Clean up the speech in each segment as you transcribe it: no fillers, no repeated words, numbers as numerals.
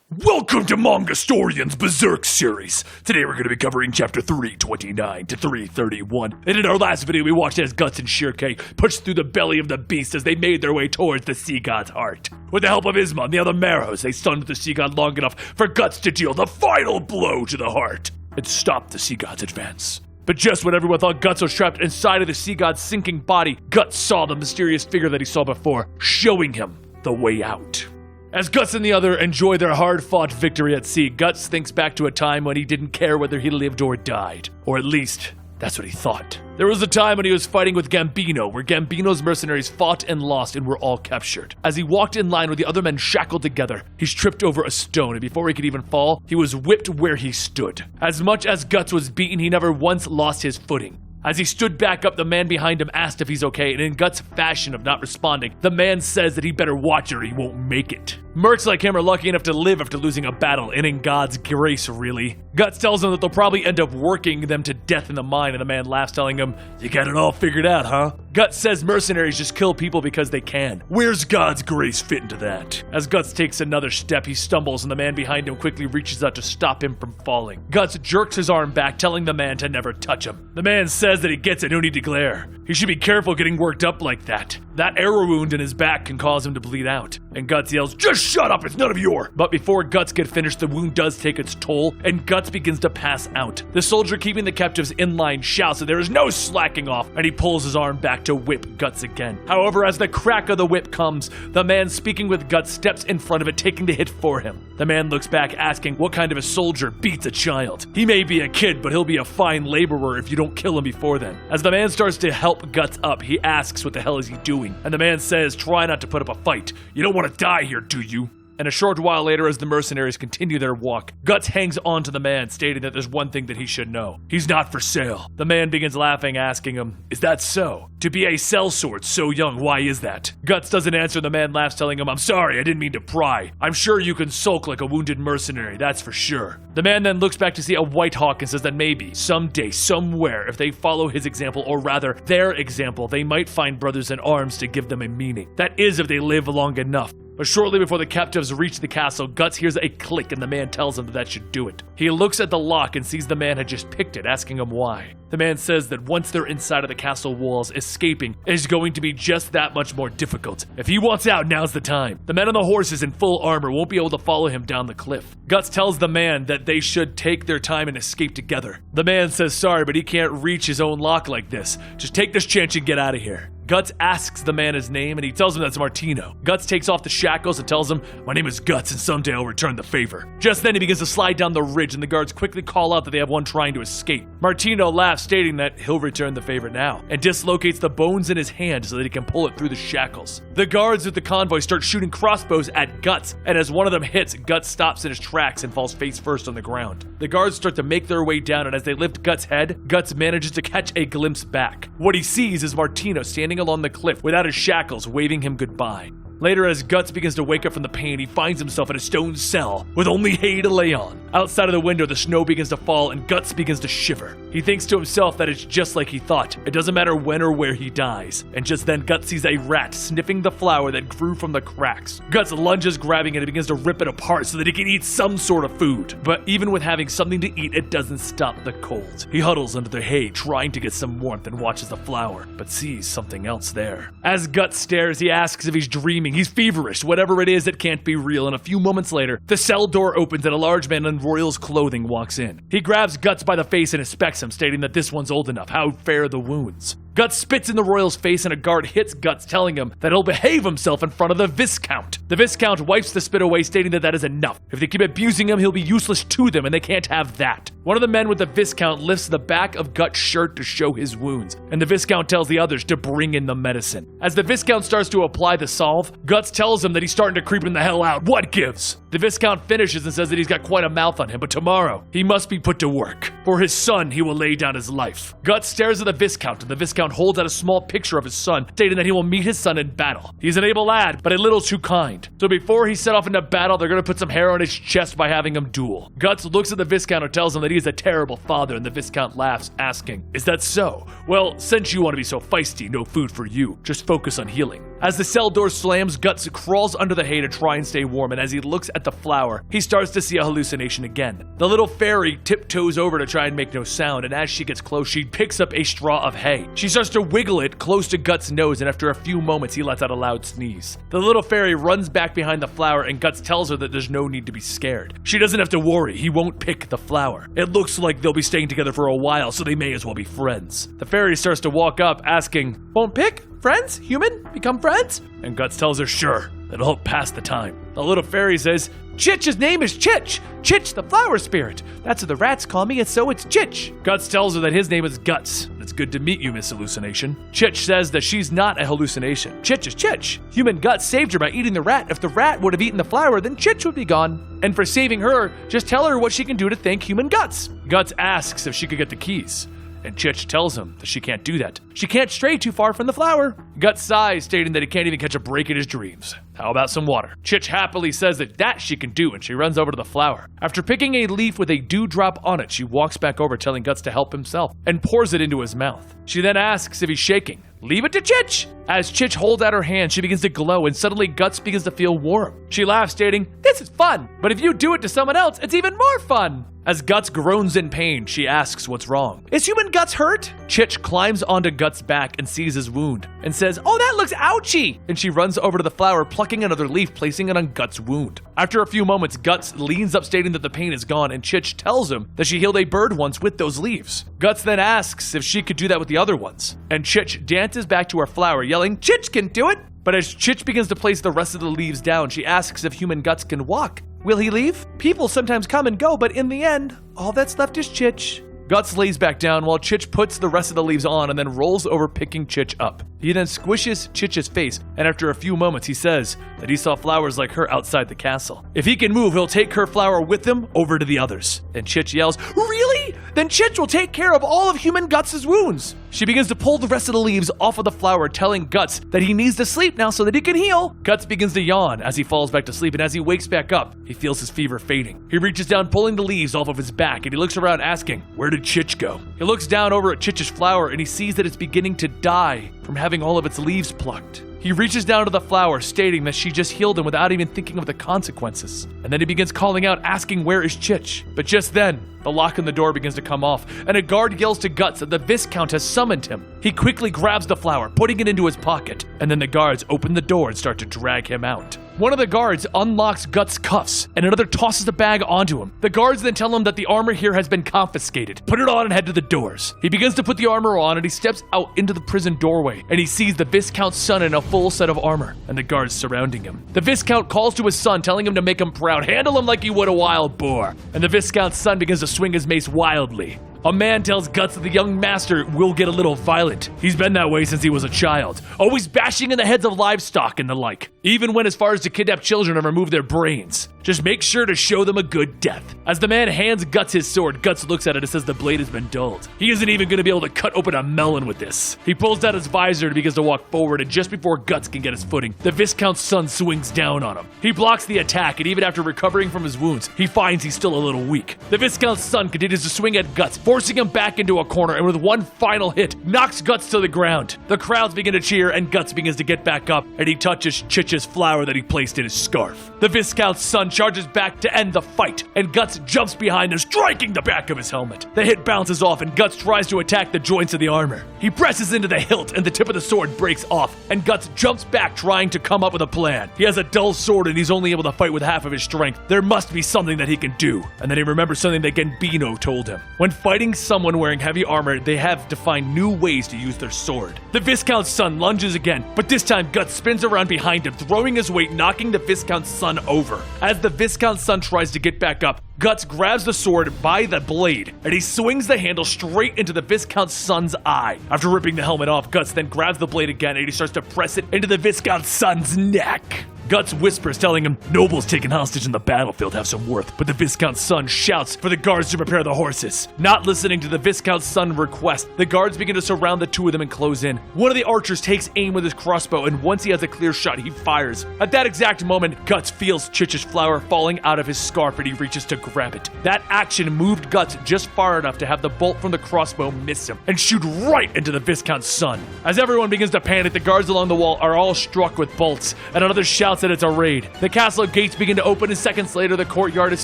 Welcome to Manga Storian's Berserk series. Today we're going to be covering chapter 329 to 331. And in our last video we watched as Guts and Shirke pushed through the belly of the beast as they made their way towards the sea god's heart. With the help of Isma and the other Marrows, they stunned the sea god long enough for Guts to deal the final blow to the heart and stop the sea god's advance. But just when everyone thought Guts was trapped inside of the sea god's sinking body, Guts saw the mysterious figure that he saw before, showing him the way out. As Guts and the other enjoy their hard-fought victory at sea, Guts thinks back to a time when he didn't care whether he lived or died. Or at least, that's what he thought. There was a time when he was fighting with Gambino, where Gambino's mercenaries fought and lost and were all captured. As he walked in line with the other men shackled together, he tripped over a stone, and before he could even fall, he was whipped where he stood. As much as Guts was beaten, he never once lost his footing. As he stood back up, the man behind him asked if he's okay, and in Guts' fashion of not responding, the man says that he better watch it or he won't make it. Mercs like him are lucky enough to live after losing a battle, and in God's grace, really. Guts tells him that they'll probably end up working them to death in the mine, and the man laughs, telling him, "You got it all figured out, huh?" Guts says mercenaries just kill people because they can. Where's God's grace fit into that? As Guts takes another step, he stumbles, and the man behind him quickly reaches out to stop him from falling. Guts jerks his arm back, telling the man to never touch him. The man says that he gets it, no need to glare. He should be careful getting worked up like that. That arrow wound in his back can cause him to bleed out. And Guts yells, "Just shut up, it's none of your." But before Guts can finish, the wound does take its toll, and Guts begins to pass out. The soldier keeping the captives in line shouts that there is no slacking off, and he pulls his arm back to whip Guts again. However, as the crack of the whip comes, the man speaking with Guts steps in front of it, taking the hit for him. The man looks back, asking what kind of a soldier beats a child. He may be a kid, but he'll be a fine laborer if you don't kill him before then. As the man starts to help Guts up, he asks what the hell is he doing, and the man says, "Try not to put up a fight. You don't want to die here, do you?" And a short while later, as the mercenaries continue their walk, Guts hangs on to the man, stating that there's one thing that he should know. He's not for sale. The man begins laughing, asking him, "Is that so? To be a sellsword so young, why is that?" Guts doesn't answer, the man laughs, telling him, "I'm sorry, I didn't mean to pry. I'm sure you can sulk like a wounded mercenary, that's for sure." The man then looks back to see a white hawk and says that maybe, someday, somewhere, if they follow his example, or rather, their example, they might find brothers in arms to give them a meaning. That is if they live long enough. But shortly before the captives reach the castle, Guts hears a click and the man tells him that should do it. He looks at the lock and sees the man had just picked it, asking him why. The man says that once they're inside of the castle walls, escaping is going to be just that much more difficult. If he wants out, now's the time. The men on the horses in full armor won't be able to follow him down the cliff. Guts tells the man that they should take their time and escape together. The man says sorry, but he can't reach his own lock like this. Just take this chance and get out of here. Guts asks the man his name, and he tells him that's Martino. Guts takes off the shackles and tells him, "My name is Guts, and someday I'll return the favor." Just then he begins to slide down the ridge, and the guards quickly call out that they have one trying to escape. Martino laughs, stating that he'll return the favor now, and dislocates the bones in his hand so that he can pull it through the shackles. The guards with the convoy start shooting crossbows at Guts, and as one of them hits, Guts stops in his tracks and falls face first on the ground. The guards start to make their way down, and as they lift Guts' head, Guts manages to catch a glimpse back. What he sees is Martino standing along the cliff without his shackles, waving him goodbye. Later, as Guts begins to wake up from the pain, he finds himself in a stone cell with only hay to lay on. Outside of the window, the snow begins to fall and Guts begins to shiver. He thinks to himself that it's just like he thought. It doesn't matter when or where he dies. And just then, Guts sees a rat sniffing the flour that grew from the cracks. Guts lunges, grabbing it, and begins to rip it apart so that he can eat some sort of food. But even with having something to eat, it doesn't stop the cold. He huddles under the hay, trying to get some warmth, and watches the flour, but sees something else there. As Guts stares, he asks if he's dreaming. He's feverish. Whatever it is, it can't be real. And a few moments later, the cell door opens and a large man in royal's clothing walks in. He grabs Guts by the face and inspects him, stating that this one's old enough. How fare the wounds? Guts spits in the royal's face and a guard hits Guts, telling him that he'll behave himself in front of the Viscount. The Viscount wipes the spit away, stating that that is enough. If they keep abusing him, he'll be useless to them, and they can't have that. One of the men with the Viscount lifts the back of Guts' shirt to show his wounds, and the Viscount tells the others to bring in the medicine. As the Viscount starts to apply the salve, Guts tells him that he's starting to creep him the hell out. What gives? The Viscount finishes and says that he's got quite a mouth on him, but tomorrow, he must be put to work. For his son, he will lay down his life. Guts stares at the Viscount, and the Viscount holds out a small picture of his son, stating that he will meet his son in battle. He's an able lad, but a little too kind. So before he set off into battle, they're going to put some hair on his chest by having him duel. Guts looks at the Viscount and tells him that he is a terrible father, and the Viscount laughs, asking, "Is that so? Well, since you want to be so feisty, no food for you. Just focus on healing." As the cell door slams, Guts crawls under the hay to try and stay warm, and as he looks at the flower, he starts to see a hallucination again. The little fairy tiptoes over to try and make no sound, and as she gets close, she picks up a straw of hay. She starts to wiggle it close to Guts' nose, and after a few moments, he lets out a loud sneeze. The little fairy runs back behind the flower, and Guts tells her that there's no need to be scared. She doesn't have to worry, he won't pick the flower. It looks like they'll be staying together for a while, so they may as well be friends. The fairy starts to walk up, asking, "Won't pick? Friends? Human? Become friends?" And Guts tells her, "Sure, that'll help pass the time." The little fairy says, "Chitch's name is Chitch! Chitch the flower spirit! That's what the rats call me, and so it's Chitch." Guts tells her that his name is Guts. "It's good to meet you, Miss Hallucination." Chitch says that she's not a hallucination. Chitch is Chitch. Human Guts saved her by eating the rat. If the rat would have eaten the flower, then Chitch would be gone. And for saving her, just tell her what she can do to thank Human Guts. Guts asks if she could get the keys, and Chitch tells him that she can't do that. She can't stray too far from the flower. Guts sighs, stating that he can't even catch a break in his dreams. How about some water? Chitch happily says that she can do, and she runs over to the flower. After picking a leaf with a dewdrop on it, she walks back over, telling Guts to help himself, and pours it into his mouth. She then asks if he's shaking. "Leave it to Chitch!" As Chitch holds out her hand, she begins to glow, and suddenly Guts begins to feel warm. She laughs, stating, "This is fun, but if you do it to someone else, it's even more fun!" As Guts groans in pain, she asks what's wrong. "Is Human Guts hurt?" Chitch climbs onto Guts' back and sees his wound, and says, "Oh, that looks ouchy!" And she runs over to the flower, plucking another leaf, placing it on Guts' wound. After a few moments, Guts leans up, stating that the pain is gone, and Chitch tells him that she healed a bird once with those leaves. Guts then asks if she could do that with the other ones, and Chitch dances back to her flower, yelling, "Chitch can do it!" But as Chitch begins to place the rest of the leaves down, she asks if Human Guts can walk. Will he leave? People sometimes come and go, but in the end, all that's left is Chitch. Guts lays back down while Chitch puts the rest of the leaves on and then rolls over, picking Chitch up. He then squishes Chitch's face, and after a few moments he says that he saw flowers like her outside the castle. If he can move, he'll take her flower with him over to the others. Then Chitch yells, "Really? Then Chitch will take care of all of Human Guts' wounds." She begins to pull the rest of the leaves off of the flower, telling Guts that he needs to sleep now so that he can heal. Guts begins to yawn as he falls back to sleep, and as he wakes back up, he feels his fever fading. He reaches down, pulling the leaves off of his back, and he looks around asking, "Where did Chitch go?" He looks down over at Chitch's flower, and he sees that it's beginning to die from having all of its leaves plucked. He reaches down to the flower, stating that she just healed him without even thinking of the consequences. And then he begins calling out, asking where is Chitch. But just then, the lock on the door begins to come off, and a guard yells to Guts that the Viscount has summoned him. He quickly grabs the flower, putting it into his pocket, and then the guards open the door and start to drag him out. One of the guards unlocks Guts' cuffs, and another tosses the bag onto him. The guards then tell him that the armor here has been confiscated. Put it on and head to the doors. He begins to put the armor on, and he steps out into the prison doorway, and he sees the Viscount's son in a full set of armor, and the guards surrounding him. The Viscount calls to his son, telling him to make him proud, handle him like he would a wild boar. And the Viscount's son begins to swing his mace wildly. A man tells Guts that the young master will get a little violent. He's been that way since he was a child, always bashing in the heads of livestock and the like, even went as far as to kidnap children and remove their brains. Just make sure to show them a good death. As the man hands Guts his sword, Guts looks at it and says the blade has been dulled. He isn't even going to be able to cut open a melon with this. He pulls down his visor and begins to walk forward, and just before Guts can get his footing, the Viscount's son swings down on him. He blocks the attack, and even after recovering from his wounds, he finds he's still a little weak. The Viscount's son continues to swing at Guts, forcing him back into a corner, and with one final hit, knocks Guts to the ground. The crowds begin to cheer, and Guts begins to get back up, and he touches Chitch's flower that he placed in his scarf. The Viscount's son charges back to end the fight, and Guts jumps behind him, striking the back of his helmet. The hit bounces off, and Guts tries to attack the joints of the armor. He presses into the hilt, and the tip of the sword breaks off, and Guts jumps back, trying to come up with a plan. He has a dull sword, and he's only able to fight with half of his strength. There must be something that he can do. And then he remembers something that Gambino told him. When fighting someone wearing heavy armor, they have to find new ways to use their sword. The Viscount's son lunges again, but this time Guts spins around behind him, throwing his weight, knocking the Viscount's son over. As the Viscount's son tries to get back up, Guts grabs the sword by the blade, and he swings the handle straight into the Viscount's son's eye. After ripping the helmet off, Guts then grabs the blade again, and he starts to press it into the Viscount's son's neck. Guts whispers, telling him nobles taken hostage in the battlefield have some worth, but the Viscount's son shouts for the guards to prepare the horses. Not listening to the Viscount's son's request, the guards begin to surround the two of them and close in. One of the archers takes aim with his crossbow, and once he has a clear shot, he fires. At that exact moment, Guts feels Chich's flower falling out of his scarf, and he reaches to grab it. That action moved Guts just far enough to have the bolt from the crossbow miss him and shoot right into the Viscount's son. As everyone begins to panic, the guards along the wall are all struck with bolts, and another shouts that it's a raid. The castle gates begin to open, and seconds later, the courtyard is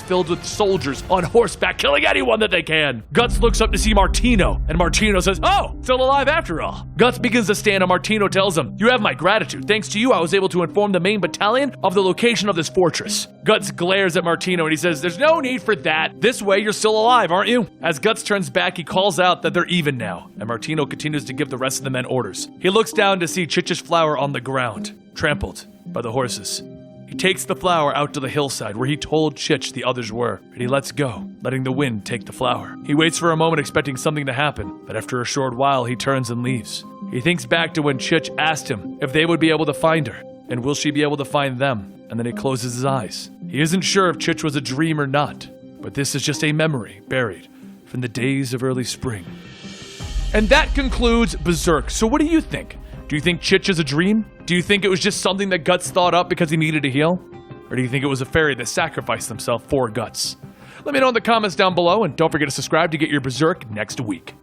filled with soldiers on horseback, killing anyone that they can. Guts looks up to see Martino, and Martino says, "Oh, still alive after all." Guts begins to stand, and Martino tells him, "You have my gratitude. Thanks to you, I was able to inform the main battalion of the location of this fortress." Guts glares at Martino, and he says, "There's no need for that. This way, you're still alive, aren't you?" As Guts turns back, he calls out that they're even now, and Martino continues to give the rest of the men orders. He looks down to see Chich's flower on the ground, trampled by the horses. He takes the flower out to the hillside where he told Chich the others were, and he lets go, letting the wind take the flower. He waits for a moment expecting something to happen, but after a short while he turns and leaves. He thinks back to when Chich asked him if they would be able to find her, and will she be able to find them, and then he closes his eyes. He isn't sure if Chich was a dream or not, but this is just a memory buried from the days of early spring. And that concludes Berserk. So what do you think? Do you think Chich is a dream? Do you think it was just something that Guts thought up because he needed to heal? Or do you think it was a fairy that sacrificed himself for Guts? Let me know in the comments down below, and don't forget to subscribe to get your Berserk next week.